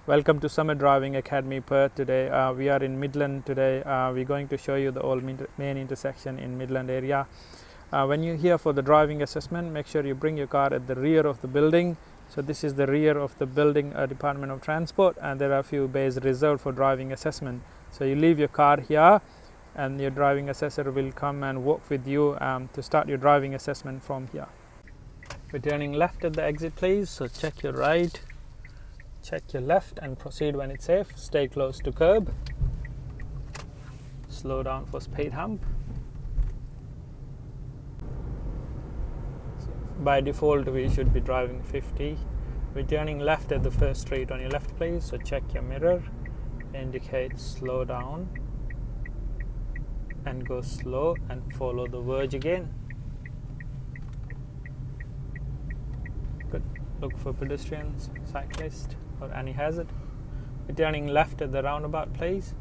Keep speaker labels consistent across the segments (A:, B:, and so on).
A: Welcome to Summer Driving Academy Perth. Today we are in Midland. Today we're going to show you the old main intersection in Midland area. When you're here for the driving assessment, make sure you bring your car at the rear of the building. So this is the rear of the building, Department of Transport, and there are a few bays reserved for driving assessment. So you leave your car here and your driving assessor will come and walk with you to start your driving assessment from here. We're turning left at the exit, please. So check your right, check your left and proceed when it's safe. Stay close to curb. Slow down for speed hump. By default we should be driving 50. We're turning left at the first street on your left, please. So check your mirror, indicate slow down and go slow and follow the verge again. Good. Look for pedestrians, cyclists or any hazard. We're turning left at the roundabout, please.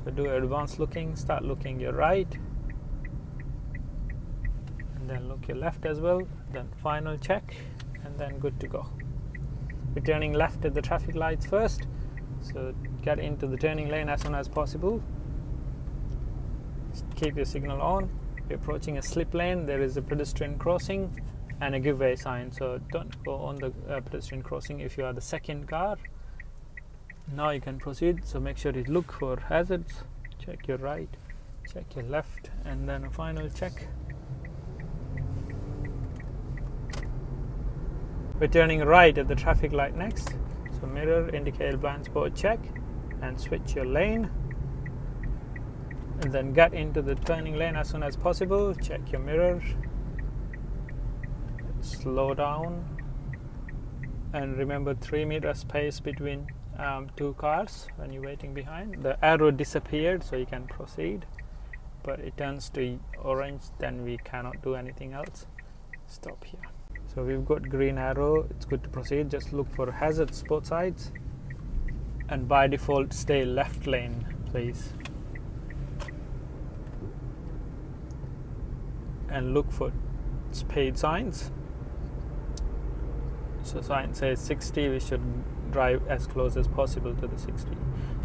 A: So do advanced looking, start looking your right and then look your left as well, then final check and then good to go. We're turning left at the traffic lights first, so get into the turning lane as soon as possible. Keep your signal on. We're approaching a slip lane. There is a pedestrian crossing and a give way sign, so don't go on the pedestrian crossing if you are the second car. Now you can proceed, so make sure you look for hazards, check your right, check your left and then a final check. We're turning right at the traffic light next, so mirror, indicate blind spot, check and switch your lane and then get into the turning lane as soon as possible. Check your mirror, slow down and remember 3-meter space between two cars when you're waiting behind. The arrow disappeared, so you can proceed, but it turns to orange, then we cannot do anything else. Stop here. So we've got green arrow, it's good to proceed. Just look for hazards both sides and by default stay left lane, please, and look for speed signs. So sign says 60, we should drive as close as possible to the 60.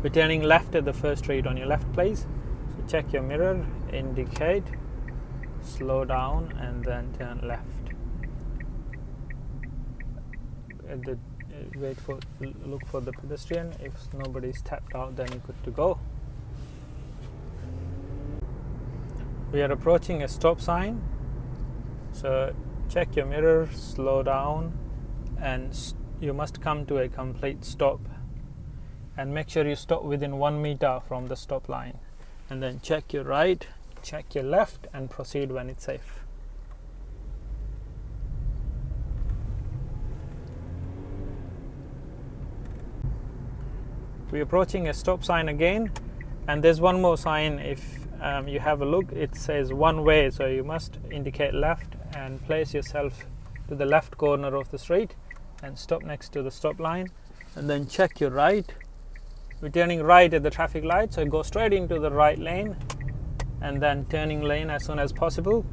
A: We're turning left at the first street on your left, please. So check your mirror, indicate, slow down and then turn left. Look for the pedestrian. If nobody's tapped out, then you're good to go. We are approaching a stop sign, so check your mirror, slow down and you must come to a complete stop and make sure you stop within 1 meter from the stop line and then check your right, check your left and proceed when it's safe. We're approaching a stop sign again and there's one more sign. If you have a look, it says one way, so you must indicate left and place yourself to the left corner of the street and stop next to the stop line and then check your right. We're turning right at the traffic light, so go straight into the right lane and then turning lane as soon as possible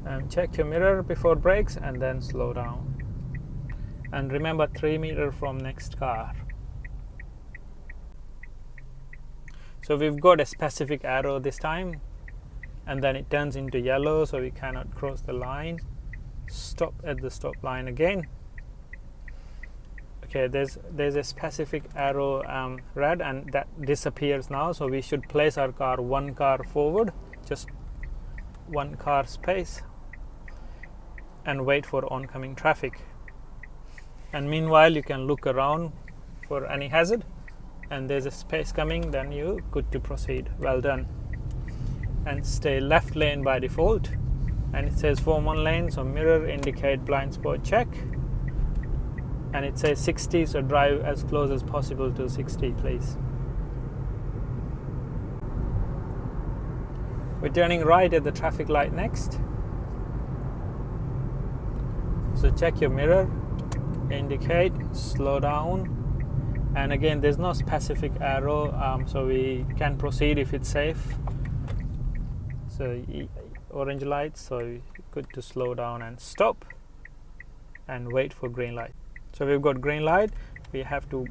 A: and check your mirror before brakes and then slow down and remember 3 meters from next car. So we've got a specific arrow this time and then it turns into yellow, so we cannot cross the line. Stop at the stop line again. Okay, there's a specific arrow red and that disappears now, so we should place our car 1 car forward, just 1 car space and wait for oncoming traffic. And meanwhile you can look around for any hazard and there's a space coming, then you're good to proceed. Well done. And stay left lane by default and it says form 1 lane, so mirror, indicate blind spot, check and it says 60, so drive as close as possible to 60, please. We're turning right at the traffic light next, so check your mirror, indicate, slow down and again there's no specific arrow, so we can proceed if it's safe. So orange lights, so good to slow down and stop and wait for green light. So we've got green light, we have to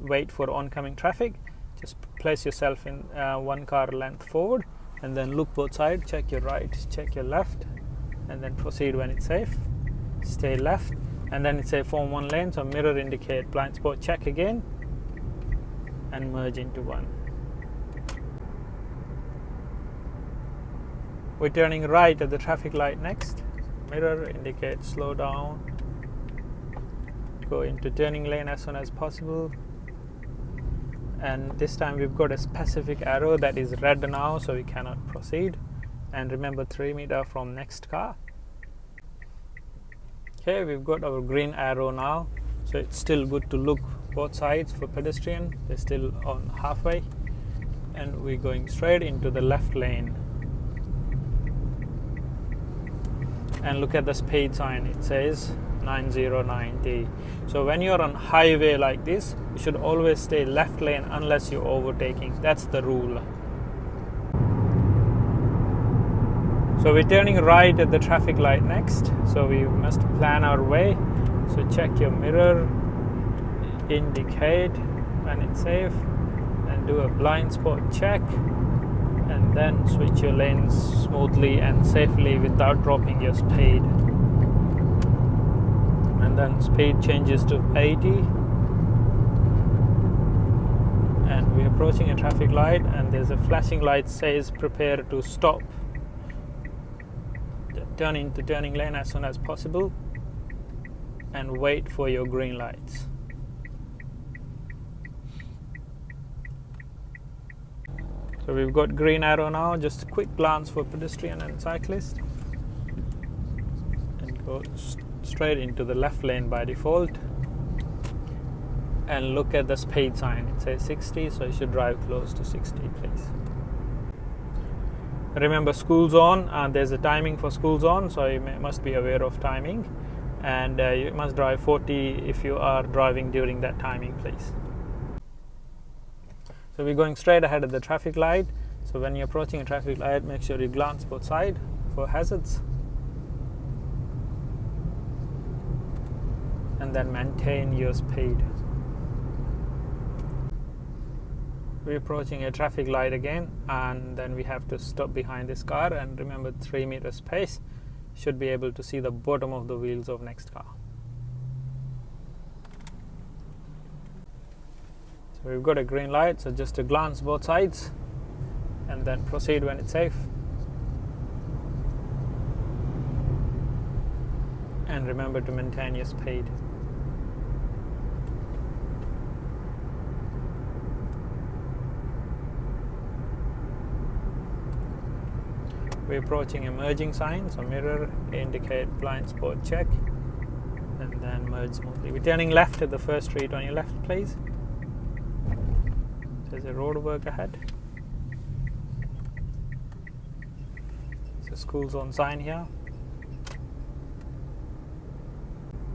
A: wait for oncoming traffic. Just place yourself in 1 car length forward, and then look both sides, check your right, check your left, and then proceed when it's safe. Stay left, and then it's a form 1 lane, so mirror indicate, blind spot check again, and merge into one. We're turning right at the traffic light next. Mirror indicate, slow down, go into turning lane as soon as possible. And this time we've got a specific arrow that is red now, so we cannot proceed. And remember, 3 meters from next car. Okay, we've got our green arrow now, so it's still good to look both sides for pedestrian. They're still on halfway, and we're going straight into the left lane. And look at the speed sign, it says 90/90. So when you're on highway like this, you should always stay left lane unless you're overtaking. That's the rule. So we're turning right at the traffic light next, so we must plan our way. So check your mirror, indicate when it's safe, and do a blind spot check, and then switch your lanes smoothly and safely without dropping your speed. And then speed changes to 80, and we're approaching a traffic light, and there's a flashing light says prepare to stop. Turn into turning lane as soon as possible and wait for your green lights. So we've got green arrow now, just a quick glance for pedestrian and cyclist, and go straight into the left lane by default, and look at the speed sign, it says 60, so you should drive close to 60 please. Remember, school zone, there's a timing for school zone, so you must be aware of timing, and you must drive 40 if you are driving during that timing please. So we're going straight ahead of the traffic light, so when you're approaching a traffic light, make sure you glance both sides for hazards, and then maintain your speed. We're approaching a traffic light again, and then we have to stop behind this car, and remember 3 meter space, should be able to see the bottom of the wheels of next car. So we've got a green light, so just a glance both sides and then proceed when it's safe. And remember to maintain your speed. We're approaching a merging sign, so mirror indicate, blind spot check, and then merge smoothly. We're turning left at the first street on your left please. There's a road work ahead. There's a school zone sign here.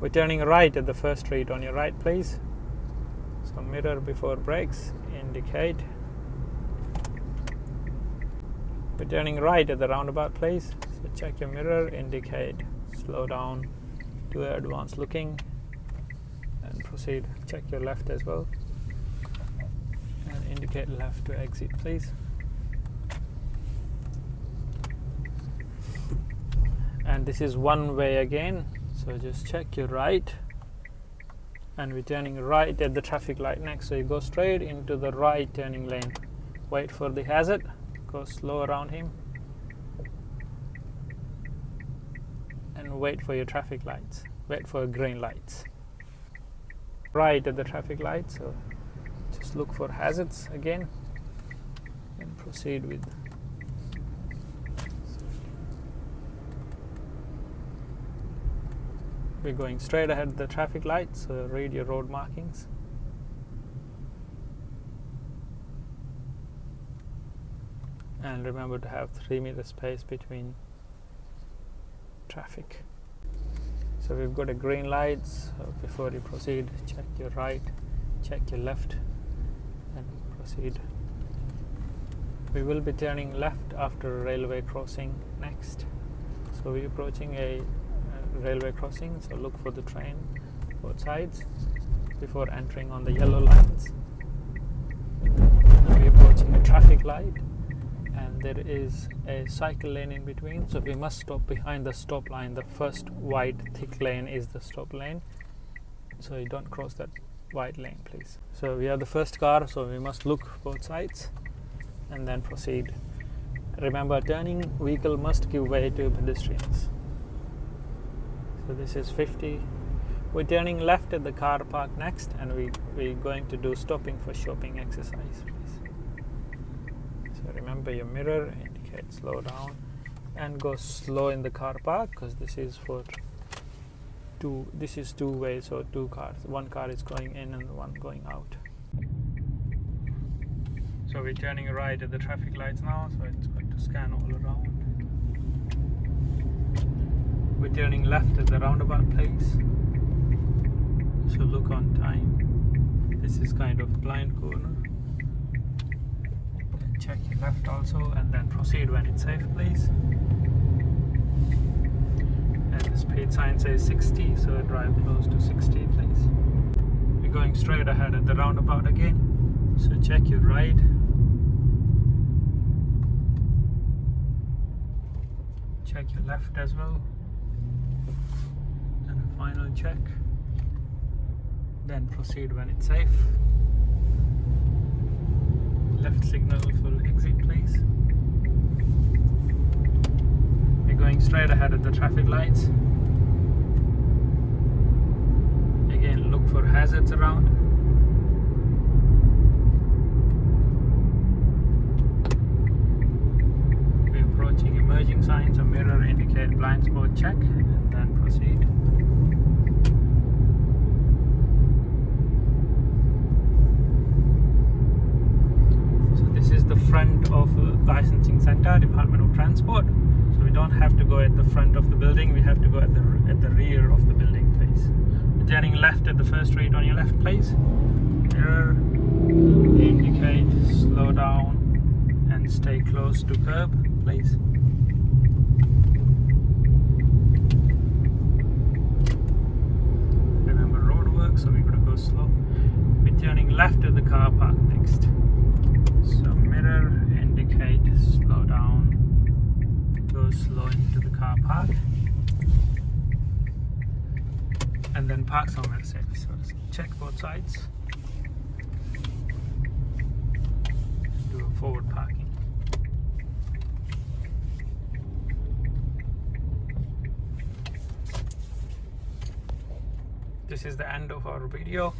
A: We're turning right at the first street on your right please. So mirror before brakes, indicate. We're turning right at the roundabout please, so check your mirror, indicate, slow down, do advanced looking, and proceed. Check your left as well, and indicate left to exit please. And this is one way again, so just check your right, and we're turning right at the traffic light next, so you go straight into the right turning lane, wait for the hazard, go slow around him, and wait for your traffic lights, wait for green lights. Right at the traffic light, so just look for hazards again and proceed with. We're going straight ahead of the traffic light, so read your road markings. And remember to have 3 meter space between traffic. So we've got a green light, so before you proceed, check your right, check your left, and proceed. We will be turning left after a railway crossing next. So we're approaching a railway crossing, so look for the train, both sides before entering on the yellow lines. We're approaching a traffic light, and there is a cycle lane in between, so we must stop behind the stop line. The first wide thick lane is the stop lane, so you don't cross that wide lane, please. So we are the first car, so we must look both sides and then proceed. Remember, turning vehicle must give way to pedestrians. So this is 50. We're turning left at the car park next, and we're going to do stopping for shopping exercise, please. So remember, your mirror indicates slow down, and go slow in the car park, because this is two ways, so two cars. One car is going in and one going out. So we're turning right at the traffic lights now, so it's going to scan all around. We're turning left at the roundabout place. So look on time. This is kind of blind corner. Check your left also, and then proceed when it's safe, please. And the speed sign says 60, so drive close to 60, please. We're going straight ahead at the roundabout again, so check your right. Check your left as well. And a final check. Then proceed when it's safe. Left signal for exit, please. We're going straight ahead at the traffic lights. Again, look for hazards around. We're approaching emerging signs. A mirror indicate blind spot check, and then proceed. This is the front of licensing center, Department of Transport. So we don't have to go at the front of the building, we have to go at the rear of the building, please. We're turning left at the first street on your left, please. Mirror indicate slow down and stay close to curb, please. Remember road work, so we're going to go slow. We're turning left at the car park next. So mirror indicate slow down, go slow into the car park, and then park somewhere safe. So check both sides, do a forward parking. This is the end of our video.